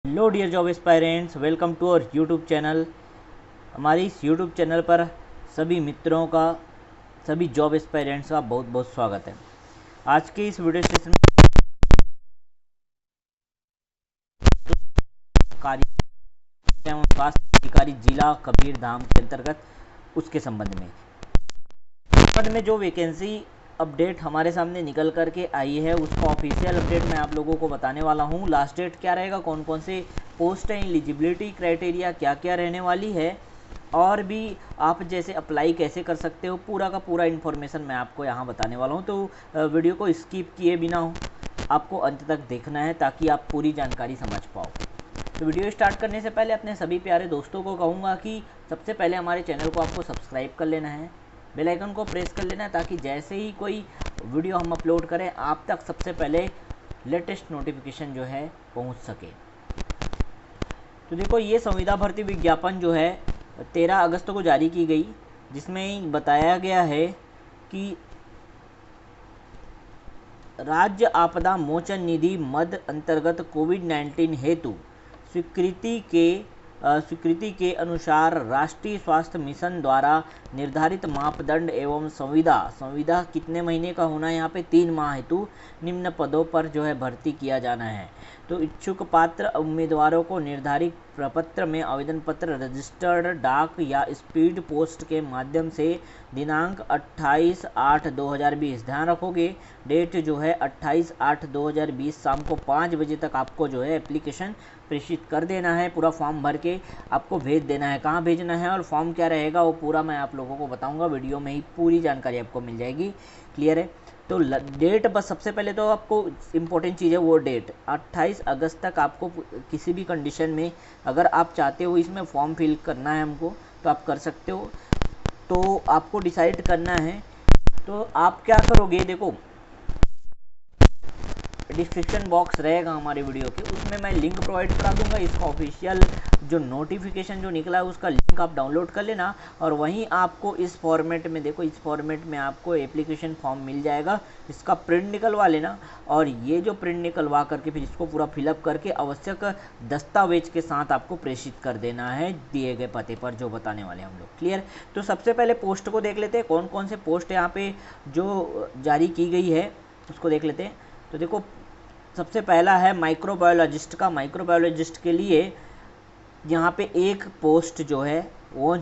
Hello dear job aspirants, welcome to our YouTube channel. हमारी इस YouTube channel पर सभी मित्रों का, सभी जॉब एस्पायरेंट्स का बहुत बहुत स्वागत है। आज के इस वीडियो सेशन में कार्य एवं स्वास्थ्य अधिकारी जिला कबीरधाम के अंतर्गत उसके संबंध में जो वैकेंसी अपडेट हमारे सामने निकल करके आई है, उसका ऑफिशियल अपडेट मैं आप लोगों को बताने वाला हूँ। लास्ट डेट क्या रहेगा, कौन कौन से पोस्ट हैं, एलिजिबिलिटी क्राइटेरिया क्या क्या रहने वाली है, और भी आप जैसे अप्लाई कैसे कर सकते हो, पूरा का पूरा इन्फॉर्मेशन मैं आपको यहाँ बताने वाला हूँ। तो वीडियो को स्किप किए बिना आपको अंत तक देखना है ताकि आप पूरी जानकारी समझ पाओ। तो वीडियो स्टार्ट करने से पहले अपने सभी प्यारे दोस्तों को कहूँगा कि सबसे पहले हमारे चैनल को आपको सब्सक्राइब कर लेना है, बेल आइकन को प्रेस कर लेना है ताकि जैसे ही कोई वीडियो हम अपलोड करें आप तक सबसे पहले लेटेस्ट नोटिफिकेशन जो है पहुंच सके। तो देखो, ये संविदा भर्ती विज्ञापन जो है 13 अगस्त को जारी की गई, जिसमें बताया गया है कि राज्य आपदा मोचन निधि मद अंतर्गत कोविड-19 हेतु स्वीकृति के अनुसार राष्ट्रीय स्वास्थ्य मिशन द्वारा निर्धारित मापदंड एवं संविदा कितने महीने का होना है, यहाँ पे 3 माह हेतु निम्न पदों पर जो है भर्ती किया जाना है। तो इच्छुक पात्र उम्मीदवारों को निर्धारित प्रपत्र में आवेदन पत्र रजिस्टर्ड डाक या स्पीड पोस्ट के माध्यम से दिनांक 28/8/2020, ध्यान रखोगे डेट जो है 28/8/2020 शाम को 5 बजे तक आपको जो है एप्लीकेशन प्रेषित कर देना है। पूरा फॉर्म भर के आपको भेज देना है। कहाँ भेजना है और फॉर्म क्या रहेगा वो पूरा मैं आप लोगों को बताऊंगा, वीडियो में ही पूरी जानकारी आपको मिल जाएगी। क्लियर है? तो डेट बस सबसे पहले तो आपको इम्पोर्टेंट चीज़ है वो डेट 28 अगस्त तक आपको किसी भी कंडीशन में अगर आप चाहते हो इसमें फॉर्म फिल करना है हमको तो आप कर सकते हो। तो आपको डिसाइड करना है, तो आप क्या करोगे, देखो डिस्क्रिप्शन बॉक्स रहेगा हमारे वीडियो के, उसमें मैं लिंक प्रोवाइड करा दूंगा। इसका ऑफिशियल जो नोटिफिकेशन जो निकला है उसका लिंक आप डाउनलोड कर लेना, और वहीं आपको इस फॉर्मेट में, देखो इस फॉर्मेट में आपको एप्लीकेशन फॉर्म मिल जाएगा। इसका प्रिंट निकलवा लेना, और ये जो प्रिंट निकलवा करके फिर इसको पूरा फिलअप करके आवश्यक दस्तावेज के साथ आपको प्रेषित कर देना है दिए गए पते पर जो बताने वाले हम लोग। क्लियर? तो सबसे पहले पोस्ट को देख लेते हैं, कौन कौन से पोस्ट यहाँ पे जो जारी की गई है उसको देख लेते हैं। तो देखो, सबसे पहला है माइक्रोबायोलॉजिस्ट का। माइक्रोबायोलॉजिस्ट के लिए यहाँ पे एक पोस्ट जो है वो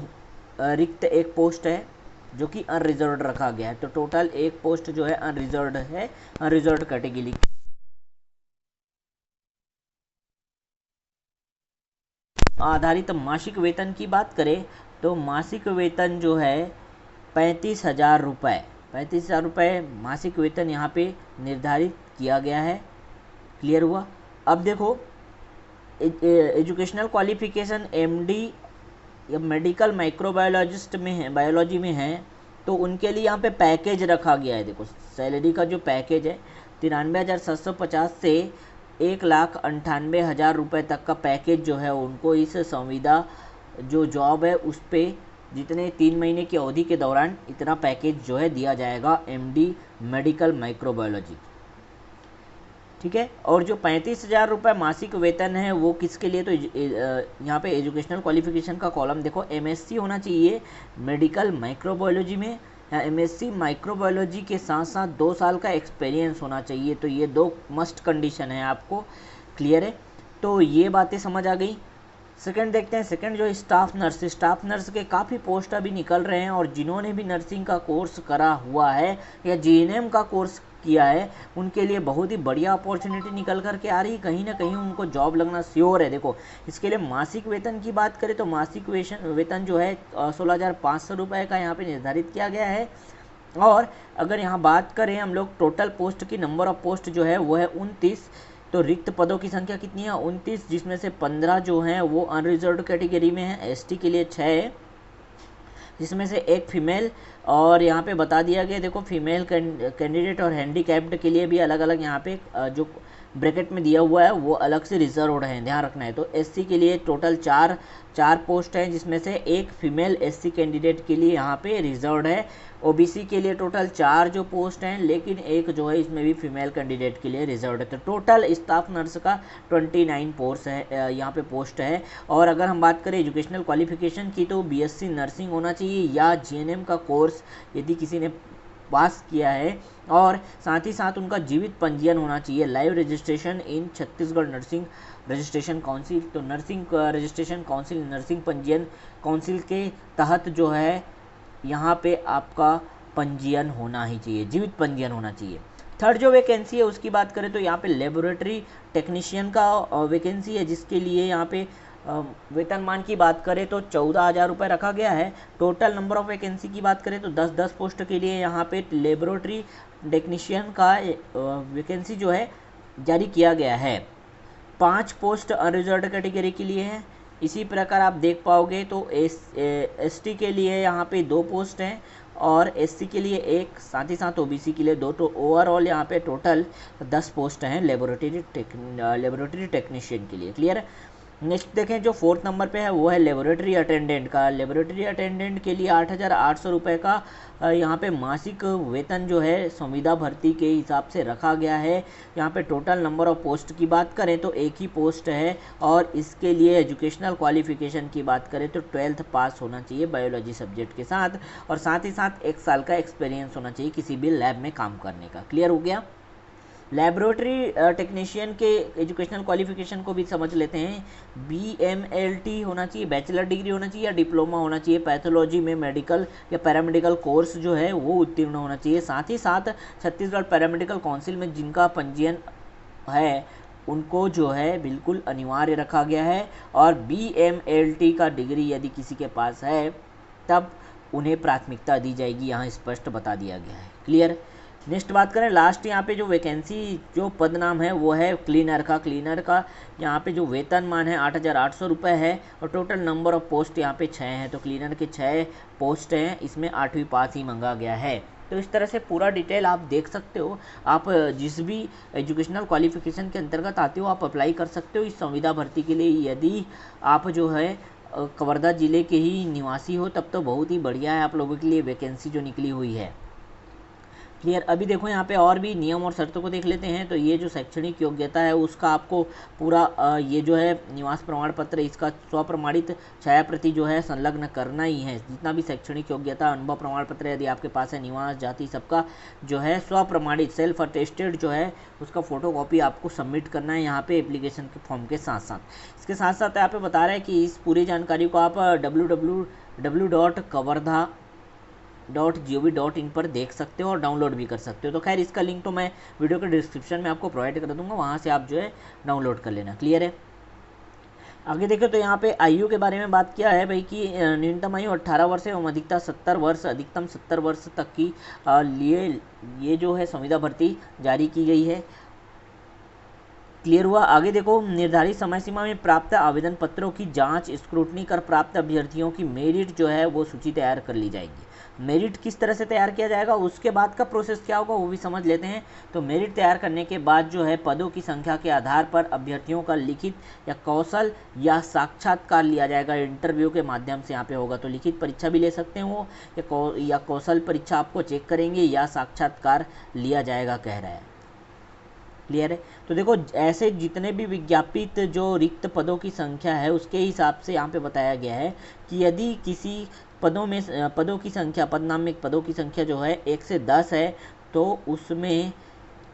रिक्त एक पोस्ट है जो कि अनरिजर्व्ड रखा गया है। तो टोटल एक पोस्ट जो है अनरिजर्व्ड है, अनरिजर्व्ड कैटेगरी। आधारित मासिक वेतन की बात करें तो मासिक वेतन जो है 35,000 रुपये, 35,000 रुपये मासिक वेतन यहाँ पे निर्धारित किया गया है। क्लियर हुआ? अब देखो, एजुकेशनल क्वालिफिकेशन एमडी या मेडिकल माइक्रोबायोलॉजिस्ट में है, बायोलॉजी में है, तो उनके लिए यहाँ पे पैकेज रखा गया है। देखो सैलरी का जो पैकेज है 93,750 से 1,98,000 रुपये तक का पैकेज जो है उनको इस संविदा जो जॉब है उस पर जितने 3 महीने की अवधि के दौरान इतना पैकेज जो है दिया जाएगा एमडी मेडिकल माइक्रोबायोलॉजी। ठीक है? और जो 35,000 रुपये मासिक वेतन है वो किसके लिए, तो यहाँ पे एजुकेशनल क्वालिफिकेशन का कॉलम देखो, एमएससी होना चाहिए मेडिकल माइक्रोबायोलॉजी में, या एमएससी माइक्रोबायोलॉजी के साथ साथ 2 साल का एक्सपीरियंस होना चाहिए। तो ये 2 मस्ट कंडीशन है आपको। क्लियर है? तो ये बातें समझ आ गई। सेकंड देखते हैं, सेकंड जो स्टाफ नर्स के काफ़ी पोस्ट अभी निकल रहे हैं, और जिन्होंने भी नर्सिंग का कोर्स करा हुआ है या जीएनएम का कोर्स किया है उनके लिए बहुत ही बढ़िया अपॉर्चुनिटी निकल कर के आ रही, कहीं ना कहीं उनको जॉब लगना श्योर है। देखो इसके लिए मासिक वेतन की बात करें तो मासिक वेतन जो है 16,500 रुपये का यहाँ पे निर्धारित किया गया है। और अगर यहाँ बात करें हम लोग टोटल पोस्ट की, नंबर ऑफ पोस्ट जो है वो है 29। तो रिक्त पदों की संख्या कितनी है? 29, जिसमें से 15 जो हैं वो अनरिजर्व्ड कैटेगरी में है, एसटी के लिए 6 है, जिसमें से एक फीमेल। और यहाँ पे बता दिया गया, देखो फीमेल कैंडिडेट और हैंडीकैप्ड के लिए भी अलग अलग यहाँ पे जो ब्रैकेट में दिया हुआ है वो अलग से रिजर्व्ड है, ध्यान रखना है। तो एससी के लिए टोटल चार पोस्ट हैं, जिसमें से एक फीमेल एससी कैंडिडेट के लिए यहाँ पे रिजर्व्ड है। ओबीसी के लिए टोटल 4 जो पोस्ट हैं, लेकिन एक जो है इसमें भी फीमेल कैंडिडेट के लिए रिजर्व्ड है। तो टोटल स्टाफ नर्स का 29 पोस्ट है, यहाँ पे पोस्ट है। और अगर हम बात करें एजुकेशनल क्वालिफिकेशन की, तो बीएससी नर्सिंग होना चाहिए या जीएनएम का कोर्स यदि किसी ने पास किया है, और साथ ही साथ उनका जीवित पंजीयन होना चाहिए, live registration in Chhattisgarh nursing registration council. तो नर्सिंग रजिस्ट्रेशन काउंसिल, नर्सिंग पंजीयन काउंसिल के तहत जो है यहाँ पे आपका पंजीयन होना ही चाहिए, जीवित पंजीयन होना चाहिए। थर्ड जो वैकेंसी है उसकी बात करें तो यहाँ पे लेबोरेटरी टेक्नीशियन का वैकेंसी है, जिसके लिए यहाँ पे वेतनमान की बात करें तो 14,000 रुपये रखा गया है। टोटल नंबर ऑफ वैकेंसी की बात करें तो 10 पोस्ट के लिए यहाँ पे लेबोरेटरी टेक्नीशियन का वैकेंसी जो है जारी किया गया है। 5 पोस्ट अनरिजर्व्ड कैटेगरी के लिए है। इसी प्रकार आप देख पाओगे तो एसटी के लिए यहाँ पे 2 पोस्ट हैं और एससी के लिए 1, साथ ही साथ ओबीसी के लिए 2। तो ओवरऑल यहाँ पे टोटल 10 पोस्ट हैं लेबोरेटरी टेक्नीशियन के लिए। क्लियर है। नेक्स्ट देखें जो 4th नंबर पे है वो है लेबोरेटरी अटेंडेंट का। लेबोरेटरी अटेंडेंट के लिए 8,800 रुपये का यहाँ पे मासिक वेतन जो है संविदा भर्ती के हिसाब से रखा गया है। यहाँ पे टोटल नंबर ऑफ पोस्ट की बात करें तो 1 ही पोस्ट है, और इसके लिए एजुकेशनल क्वालिफिकेशन की बात करें तो 12th पास होना चाहिए बायोलॉजी सब्जेक्ट के साथ, और साथ ही साथ 1 साल का एक्सपीरियंस होना चाहिए किसी भी लैब में काम करने का। क्लियर हो गया। लैबोरेटरी टेक्नीशियन के एजुकेशनल क्वालिफिकेशन को भी समझ लेते हैं। बीएमएलटी होना चाहिए, बैचलर डिग्री होना चाहिए या डिप्लोमा होना चाहिए। पैथोलॉजी में मेडिकल या पैरामेडिकल कोर्स जो है वो उत्तीर्ण होना चाहिए। साथ ही साथ छत्तीसगढ़ पैरामेडिकल काउंसिल में जिनका पंजीयन है उनको जो है बिल्कुल अनिवार्य रखा गया है, और बीएमएलटी का डिग्री यदि किसी के पास है तब उन्हें प्राथमिकता दी जाएगी, यहाँ स्पष्ट बता दिया गया है। क्लियर। नेक्स्ट बात करें लास्ट यहाँ पे जो वैकेंसी जो पद नाम है वो है क्लीनर का। क्लीनर का यहाँ पे जो वेतनमान है 8,800 रुपये है, और टोटल नंबर ऑफ पोस्ट यहाँ पे 6 हैं। तो क्लीनर के 6 पोस्ट हैं, इसमें 8वीं पास ही मांगा गया है। तो इस तरह से पूरा डिटेल आप देख सकते हो। आप जिस भी एजुकेशनल क्वालिफिकेशन के अंतर्गत आते हो आप अप्लाई कर सकते हो इस संविदा भर्ती के लिए। यदि आप जो है कवर्धा ज़िले के ही निवासी हो तब तो बहुत ही बढ़िया है आप लोगों के लिए वैकेंसी जो निकली हुई है। क्लियर। अभी देखो यहाँ पे और भी नियम और शर्तों को देख लेते हैं। तो ये जो शैक्षणिक योग्यता है उसका आपको पूरा ये जो है निवास प्रमाण पत्र, इसका स्वप्रमाणित छाया प्रति जो है संलग्न करना ही है। जितना भी शैक्षणिक योग्यता, अनुभव प्रमाण पत्र यदि आपके पास है, निवास, जाति, सबका जो है स्वप्रमाणित सेल्फ अटेस्टेड जो है उसका फोटोकॉपी आपको सबमिट करना है यहाँ पे एप्लीकेशन के फॉर्म के साथ साथ। इसके साथ साथ यहाँ पे बता रहे हैं कि इस पूरी जानकारी को आप www.kavarda.gov.in पर देख सकते हो और डाउनलोड भी कर सकते हो। तो खैर इसका लिंक तो मैं वीडियो के डिस्क्रिप्शन में आपको प्रोवाइड कर दूंगा, वहाँ से आप जो है डाउनलोड कर लेना। क्लियर है। आगे देखो तो यहाँ पे आयु के बारे में बात किया है भाई कि न्यूनतम आयु 18 वर्ष एवं अधिकता 70 वर्ष, अधिकतम 70 वर्ष तक की लिए ये जो है संविदा भर्ती जारी की गई है। क्लियर हुआ। आगे देखो निर्धारित समय सीमा में प्राप्त आवेदन पत्रों की जांच स्क्रूटनी कर प्राप्त अभ्यर्थियों की मेरिट जो है वो सूची तैयार कर ली जाएगी। मेरिट किस तरह से तैयार किया जाएगा उसके बाद का प्रोसेस क्या होगा वो भी समझ लेते हैं। तो मेरिट तैयार करने के बाद जो है पदों की संख्या के आधार पर अभ्यर्थियों का लिखित या कौशल या साक्षात्कार लिया जाएगा। इंटरव्यू के माध्यम से यहाँ पे होगा, तो लिखित परीक्षा भी ले सकते हो या कौशल परीक्षा आपको चेक करेंगे या साक्षात्कार लिया जाएगा कह रहा है। क्लियर है। तो देखो ऐसे जितने भी विज्ञापित जो रिक्त पदों की संख्या है उसके हिसाब से यहाँ पे बताया गया है कि यदि किसी पदों की संख्या, पद नाम में पदों की संख्या जो है 1 से 10 है तो उसमें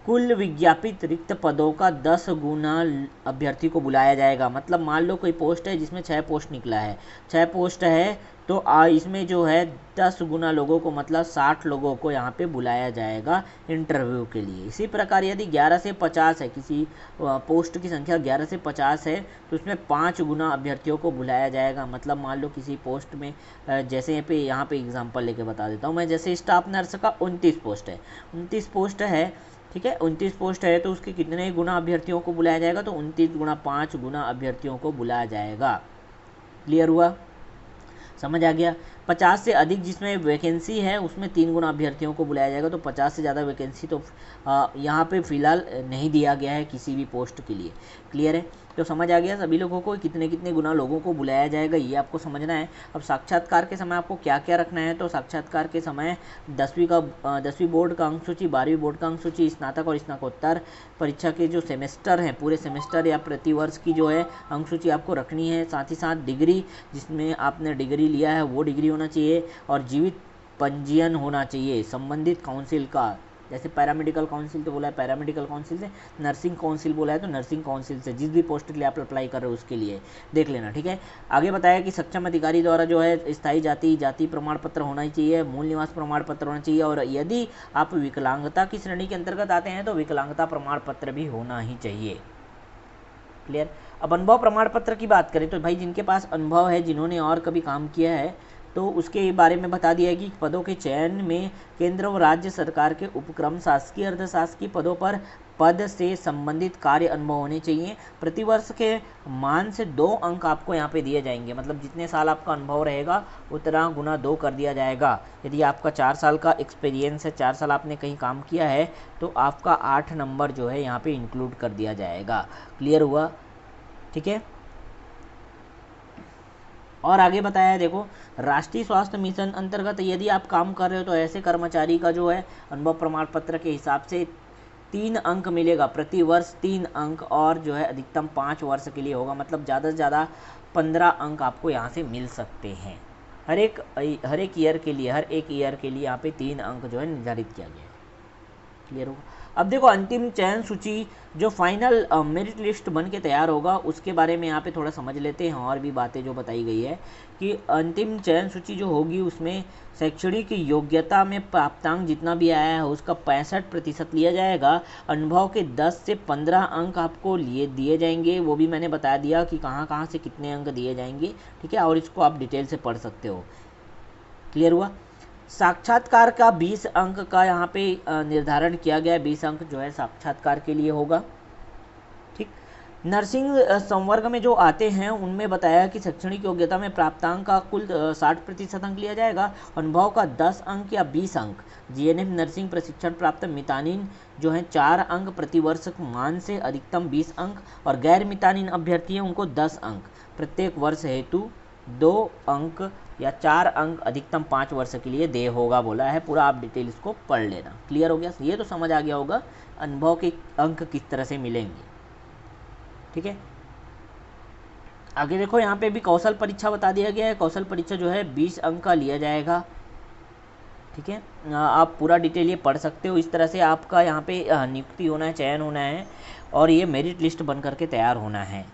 कुल विज्ञापित रिक्त पदों का 10 गुना अभ्यर्थी को बुलाया जाएगा। मतलब मान लो कोई पोस्ट है जिसमें 6 पोस्ट निकला है, 6 पोस्ट है तो इसमें जो है 10 गुना लोगों को मतलब 60 लोगों को यहाँ पे बुलाया जाएगा इंटरव्यू के लिए। इसी प्रकार यदि 11 से 50 है, किसी पोस्ट की संख्या 11 से 50 है तो उसमें 5 गुना अभ्यर्थियों को बुलाया जाएगा। मतलब मान लो किसी पोस्ट में जैसे यहाँ पे एग्जाम्पल लेके बता देता हूँ मैं, जैसे स्टाफ नर्स का 29 पोस्ट है, 29 पोस्ट है, ठीक है, 29 पोस्ट है तो उसके कितने गुना अभ्यर्थियों को बुलाया जाएगा, तो 29 गुना 5 गुना अभ्यर्थियों को बुलाया जाएगा। क्लियर हुआ। समझ आ गया। 50 से अधिक जिसमें वैकेंसी है उसमें 3 गुना अभ्यर्थियों को बुलाया जाएगा। तो 50 से ज़्यादा वैकेंसी तो यहाँ पे फिलहाल नहीं दिया गया है किसी भी पोस्ट के लिए। क्लियर है? तो समझ आ गया सभी लोगों को कितने कितने गुना लोगों को बुलाया जाएगा, ये आपको समझना है। अब साक्षात्कार के समय आपको क्या क्या रखना है, तो साक्षात्कार के समय 10वीं बोर्ड का अंक सूची, 12वीं बोर्ड का अंक सूची, स्नातक और स्नातकोत्तर परीक्षा के जो सेमेस्टर हैं, पूरे सेमेस्टर या प्रतिवर्ष की जो है अंक सूची आपको रखनी है। साथ ही साथ डिग्री, जिसमें आपने डिग्री लिया है वो डिग्री होना चाहिए, और जीवित पंजीयन होना चाहिए संबंधित काउंसिल का। जैसे पैरामेडिकल काउंसिल तो बोला है पैरामेडिकल काउंसिल से, नर्सिंग काउंसिल बोला है तो नर्सिंग काउंसिल से, जिस भी पोस्ट के लिए आप अप्लाई कर रहे हो उसके लिए देख लेना। ठीक है, आगे बताया कि सक्षम अधिकारी द्वारा जो है स्थायी जाति प्रमाण पत्र होना ही चाहिए, मूल निवास प्रमाण पत्र होना चाहिए, और यदि आप विकलांगता की श्रेणी के अंतर्गत आते हैं तो विकलांगता प्रमाण पत्र भी होना ही चाहिए। क्लियर? अब अनुभव प्रमाण पत्र की बात करें तो भाई जिनके पास अनुभव है, जिन्होंने और कभी काम किया है, तो उसके बारे में बता दिया है कि पदों के चयन में केंद्र व राज्य सरकार के उपक्रम, शासकीय अर्धशासकीय पदों पर पद से संबंधित कार्य अनुभव होने चाहिए। प्रतिवर्ष के मान से 2 अंक आपको यहाँ पे दिए जाएंगे, मतलब जितने साल आपका अनुभव रहेगा उतना गुना 2 कर दिया जाएगा। यदि आपका 4 साल का एक्सपीरियंस है, 4 साल आपने कहीं काम किया है, तो आपका 8 नंबर जो है यहाँ पे इंक्लूड कर दिया जाएगा। क्लियर हुआ? ठीक है, और आगे बताया है देखो, राष्ट्रीय स्वास्थ्य मिशन अंतर्गत यदि आप काम कर रहे हो तो ऐसे कर्मचारी का जो है अनुभव प्रमाण पत्र के हिसाब से 3 अंक मिलेगा, प्रति वर्ष 3 अंक, और जो है अधिकतम 5 वर्ष के लिए होगा, मतलब ज़्यादा से ज़्यादा 15 अंक आपको यहाँ से मिल सकते हैं। हर एक ईयर के लिए, हर एक ईयर के लिए यहाँ पे 3 अंक जो है निर्धारित किया गया है। क्लियर होगा? अब देखो अंतिम चयन सूची जो फाइनल मेरिट लिस्ट बन के तैयार होगा उसके बारे में यहाँ पे थोड़ा समझ लेते हैं, और भी बातें जो बताई गई है कि अंतिम चयन सूची जो होगी उसमें शैक्षणिक योग्यता में प्राप्तांक जितना भी आया है उसका 65% लिया जाएगा। अनुभव के 10 से 15 अंक आपको दिए जाएंगे, वो भी मैंने बता दिया कि कहाँ कहाँ से कितने अंक दिए जाएंगे। ठीक है, और इसको आप डिटेल से पढ़ सकते हो। क्लियर हुआ? साक्षात्कार का 20 अंक का यहाँ पे निर्धारण किया गया है, 20 अंक जो है साक्षात्कार के लिए होगा। ठीक, नर्सिंग संवर्ग में जो आते हैं उनमें बताया कि शैक्षणिक योग्यता में प्राप्तांक का कुल 60% अंक लिया जाएगा, अनुभव का 10 अंक या 20 अंक। जीएनएम नर्सिंग प्रशिक्षण प्राप्त मितानिन जो है 4 अंक प्रति वर्ष मान से अधिकतम 20 अंक, और गैर मितानिन अभ्यर्थी हैं उनको 10 अंक प्रत्येक वर्ष हेतु 2 अंक या 4 अंक अधिकतम 5 वर्ष के लिए दे होगा बोला है। पूरा आप डिटेल इसको पढ़ लेना। क्लियर हो गया? ये तो समझ आ गया होगा अनुभव के अंक किस तरह से मिलेंगे। ठीक है, आगे देखो यहाँ पे भी कौशल परीक्षा बता दिया गया है। कौशल परीक्षा जो है 20 अंक का लिया जाएगा। ठीक है, आप पूरा डिटेल ये पढ़ सकते हो। इस तरह से आपका यहाँ पे नियुक्ति होना है, चयन होना है, और ये मेरिट लिस्ट बन करके तैयार होना है।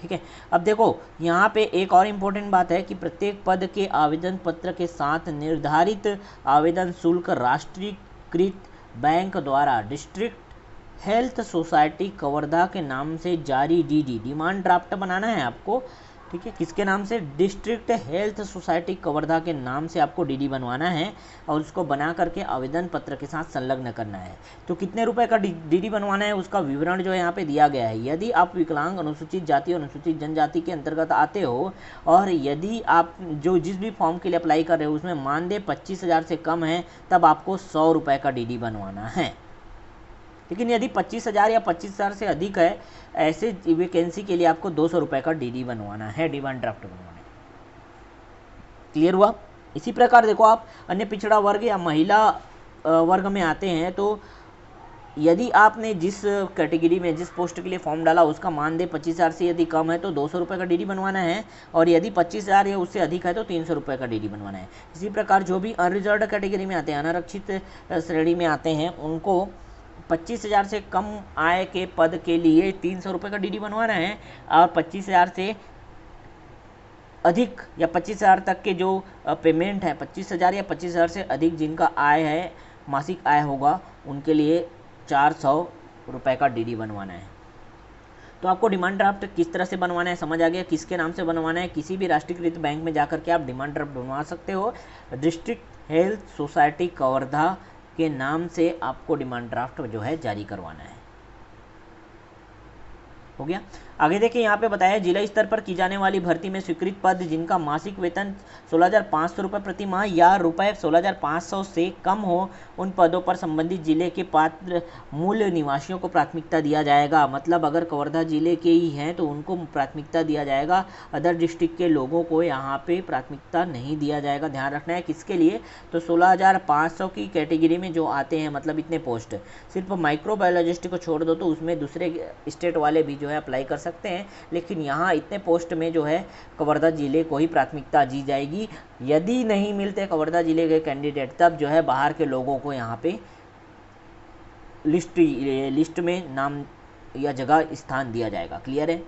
ठीक है, अब देखो यहाँ पे एक और इम्पोर्टेंट बात है कि प्रत्येक पद के आवेदन पत्र के साथ निर्धारित आवेदन शुल्क राष्ट्रीयकृत बैंक द्वारा डिस्ट्रिक्ट हेल्थ सोसाइटी कवर्धा के नाम से जारी डिमांड ड्राफ्ट बनाना है आपको। ठीक है, किसके नाम से? डिस्ट्रिक्ट हेल्थ सोसाइटी कवर्धा के नाम से आपको डीडी बनवाना है, और उसको बना करके आवेदन पत्र के साथ संलग्न करना है। तो कितने रुपए का डीडी बनवाना है उसका विवरण जो है यहाँ पे दिया गया है। यदि आप विकलांग, अनुसूचित जाति और अनुसूचित जनजाति के अंतर्गत आते हो, और यदि आप जो जिस भी फॉर्म के लिए अप्लाई कर रहे हो उसमें मानदेय 25,000 से कम है, तब आपको 100 रुपये का डीडी बनवाना है। लेकिन यदि 25,000 या 25,000 से अधिक है, ऐसे वैकेंसी के लिए आपको 200 रुपये का डीडी बनवाना है, डिमांड ड्राफ्ट बनवाना है। क्लियर हुआ? इसी प्रकार देखो आप अन्य पिछड़ा वर्ग या महिला वर्ग में आते हैं, तो यदि आपने जिस कैटेगरी में जिस पोस्ट के लिए फॉर्म डाला उसका मानदेय 25,000 से यदि कम है तो 200 रुपये का डीडी बनवाना है, और यदि 25,000 या उससे अधिक है तो 300 रुपये का डीडी बनवाना है। इसी प्रकार जो भी अनरिजर्व्ड कैटेगरी में आते हैं, अनारक्षित श्रेणी में आते हैं, उनको 25,000 से कम आय के पद के लिए 300 रुपये का डीडी बनवाना है, और 25,000 से अधिक या 25,000 तक के जो पेमेंट है, 25,000 या 25,000 से अधिक जिनका आय है, मासिक आय होगा, उनके लिए 400 रुपये का डीडी बनवाना है। तो आपको डिमांड ड्राफ्ट किस तरह से बनवाना है समझ आ गया, किसके नाम से बनवाना है। किसी भी राष्ट्रीयकृत बैंक में जाकर के आप डिमांड ड्राफ्ट बनवा सकते हो। डिस्ट्रिक्ट हेल्थ सोसाइटी कवर्धा के नाम से आपको डिमांड ड्राफ्ट जो है जारी करवाना है। हो गया। आगे देखिए यहाँ पे बताया जिला स्तर पर की जाने वाली भर्ती में स्वीकृत पद जिनका मासिक वेतन 16,500 रुपये प्रति माह या रुपये 16,500 से कम हो, उन पदों पर संबंधित जिले के पात्र मूल निवासियों को प्राथमिकता दिया जाएगा। मतलब अगर कवर्धा जिले के ही हैं तो उनको प्राथमिकता दिया जाएगा, अदर डिस्ट्रिक्ट के लोगों को यहाँ पे प्राथमिकता नहीं दिया जाएगा। ध्यान रखना है किसके लिए, तो 16,500 की कैटेगरी में जो आते हैं, मतलब इतने पोस्ट, सिर्फ माइक्रोबायोलॉजिस्ट को छोड़ दो तो उसमें दूसरे स्टेट वाले भी जो है अप्लाई कर सकते हैं, लेकिन यहाँ इतने पोस्ट में जो है कवर्धा जिले को ही प्राथमिकता दी जाएगी। यदि नहीं मिलते कवर्धा जिले के कैंडिडेट तब जो है बाहर के लोगों को यहाँ पे लिस्ट में नाम या जगह स्थान दिया जाएगा। क्लियर है?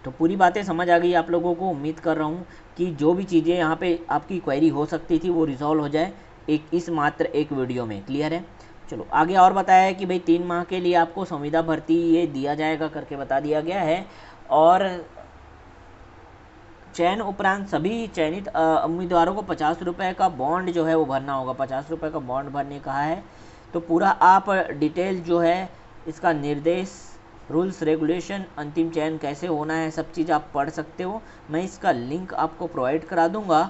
तो पूरी बातें समझ आ गई आप लोगों को। उम्मीद कर रहा हूँ कि जो भी चीज़ें यहाँ पे आपकी क्वेरी हो सकती थी वो रिजॉल्व हो जाए मात्र एक वीडियो में। क्लियर है? चलो आगे और बताया है कि भाई 3 माह के लिए आपको संविदा भर्ती ये दिया जाएगा करके बता दिया गया है, और चयन उपरांत सभी चयनित उम्मीदवारों को 50 रुपये का बॉन्ड जो है वो भरना होगा। 50 रुपये का बॉन्ड भरने कहा है। तो पूरा आप डिटेल जो है इसका निर्देश, रूल्स रेगुलेशन, अंतिम चयन कैसे होना है, सब चीज़ आप पढ़ सकते हो। मैं इसका लिंक आपको प्रोवाइड करा दूंगा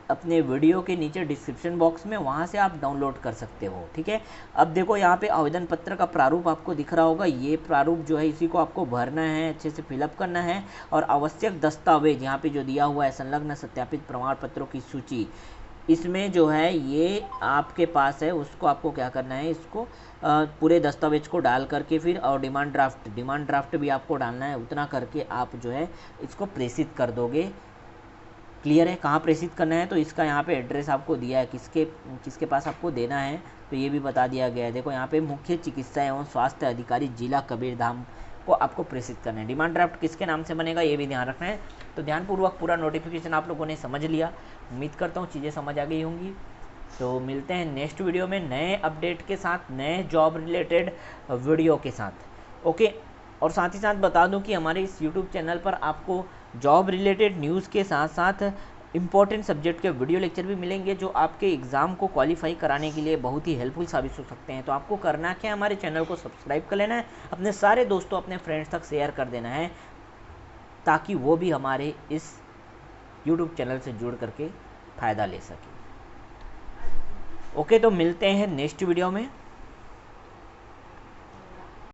अपने वीडियो के नीचे डिस्क्रिप्शन बॉक्स में, वहाँ से आप डाउनलोड कर सकते हो। ठीक है? अब देखो यहाँ पे आवेदन पत्र का प्रारूप आपको दिख रहा होगा। ये प्रारूप जो है इसी को आपको भरना है, अच्छे से फिलअप करना है, और आवश्यक दस्तावेज यहाँ पे जो दिया हुआ है, संलग्न सत्यापित प्रमाण पत्रों की सूची, इसमें जो है ये आपके पास है, उसको आपको क्या करना है, इसको पूरे दस्तावेज को डाल करके फिर, और डिमांड ड्राफ्ट भी आपको डालना है। उतना करके आप जो है इसको प्रेषित कर दोगे। क्लियर है? कहाँ प्रेषित करना है, तो इसका यहाँ पे एड्रेस आपको दिया है, किसके पास आपको देना है तो ये भी बता दिया गया है। देखो यहाँ पे मुख्य चिकित्सा एवं स्वास्थ्य अधिकारी जिला कबीरधाम को आपको प्रेषित करना है। डिमांड ड्राफ्ट किसके नाम से बनेगा ये भी ध्यान रखना है। तो ध्यानपूर्वक पूरा नोटिफिकेशन आप लोगों ने समझ लिया। उम्मीद करता हूँ चीज़ें समझ आ गई होंगी। तो मिलते हैं नेक्स्ट वीडियो में नए अपडेट के साथ, नए जॉब रिलेटेड वीडियो के साथ। ओके, और साथ ही साथ बता दूं कि हमारे इस यूट्यूब चैनल पर आपको जॉब रिलेटेड न्यूज़ के साथ साथ इंपॉर्टेंट सब्जेक्ट के वीडियो लेक्चर भी मिलेंगे, जो आपके एग्ज़ाम को क्वालिफाई कराने के लिए बहुत ही हेल्पफुल साबित हो सकते हैं। तो आपको करना क्या है, हमारे चैनल को सब्सक्राइब कर लेना है, अपने सारे दोस्तों, अपने फ्रेंड्स तक शेयर कर देना है, ताकि वो भी हमारे इस यूट्यूब चैनल से जुड़ करके फ़ायदा ले सकें। ओके, तो मिलते हैं नेक्स्ट वीडियो में।